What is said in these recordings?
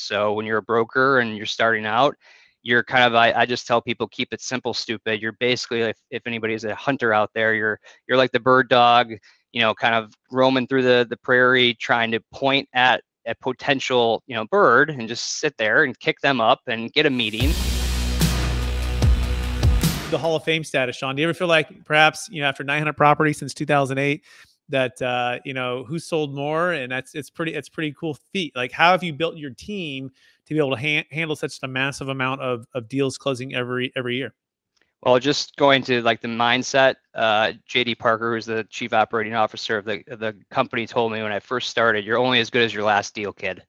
So when you're a broker and you're starting out, you're kind of, I just tell people, keep it simple, stupid. You're basically, if anybody's a hunter out there, you're like the bird dog, kind of roaming through the prairie, trying to point at a potential, bird, and just sit there and kick them up and get a meeting. The Hall of Fame status, Shaun. Do you ever feel like perhaps, after 900 properties since 2008, that who sold more? And it's pretty cool feat. Like, how have you built your team to be able to handle such a massive amount of deals closing every year? Well, just going to like the mindset, JD Parker, who's the chief operating officer of the company, told me when I first started, you're only as good as your last deal, kid.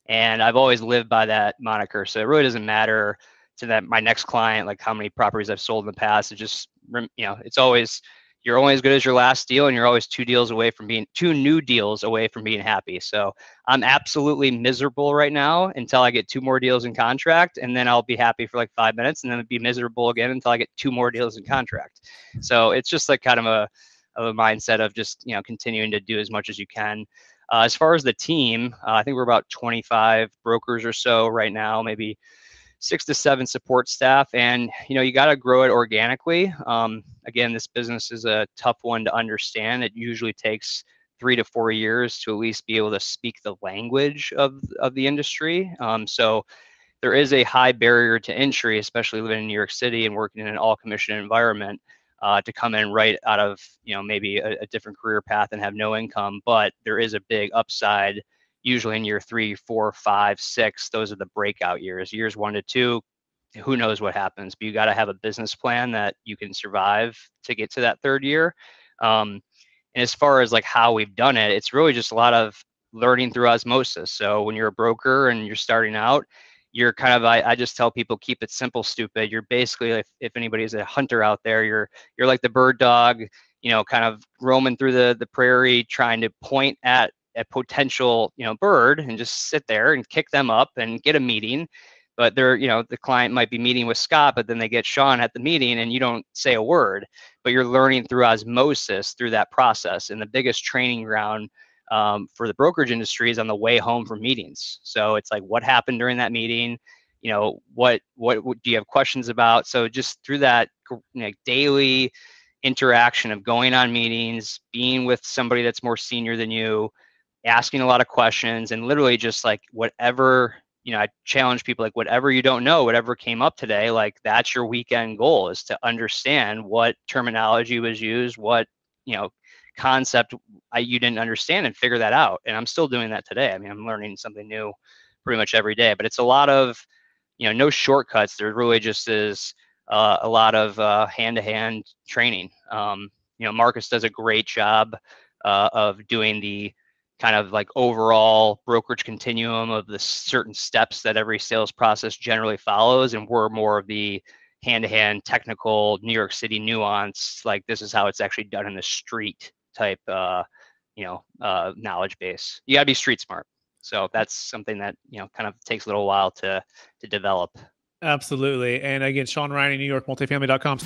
And I've always lived by that moniker. So it really doesn't matter to my next client, like how many properties I've sold in the past. It just, it's always, you're only as good as your last deal, and you're always two new deals away from being happy. So I'm absolutely miserable right now until I get 2 more deals in contract, and then I'll be happy for like 5 minutes, and then it'd be miserable again until I get 2 more deals in contract. So it's just like kind of a mindset of just, continuing to do as much as you can. As far as the team, I think we're about 25 brokers or so right now, maybe 6 to 7 support staff, and you got to grow it organically. Again, this business is a tough one to understand. It usually takes 3 to 4 years to at least be able to speak the language of the industry. So there is a high barrier to entry, especially living in New York City and working in an all commission environment, to come in right out of maybe a different career path and have no income. But there is a big upside. Usually in year 3, 4, 5, 6, those are the breakout years. Years 1 to 2, who knows what happens, but you got to have a business plan that you can survive to get to that 3rd year. And as far as like how we've done it, it's really just a lot of learning through osmosis. So when you're a broker and you're starting out, you're kind of, I just tell people, keep it simple, stupid. You're basically, if anybody's a hunter out there, you're like the bird dog, kind of roaming through the prairie, trying to point at a potential, bird, and just sit there and kick them up and get a meeting. But they're, the client might be meeting with Scott, but then they get Shaun at the meeting and you don't say a word, but you're learning through osmosis through that process. And the biggest training ground for the brokerage industry is on the way home from meetings. So it's like, what happened during that meeting? What do you have questions about? So just through that daily interaction of going on meetings, being with somebody that's more senior than you, asking a lot of questions, and literally just like whatever, I challenge people, like whatever you don't know, whatever came up today, like that's your weekend goal, is to understand what terminology was used, what, concept you didn't understand, and figure that out. And I'm still doing that today. I mean, I'm learning something new pretty much every day, but it's a lot of, no shortcuts. There really just is a lot of hand-to-hand training. Marcus does a great job of doing the kind of like overall brokerage continuum of the certain steps that every sales process generally follows. And we're more of the hand-to-hand technical New York City nuance, like this is how it's actually done in the street type, knowledge base. You gotta be street smart. So that's something that, kind of takes a little while to develop. Absolutely. And again, Shaun Riney, New York, multifamily.com.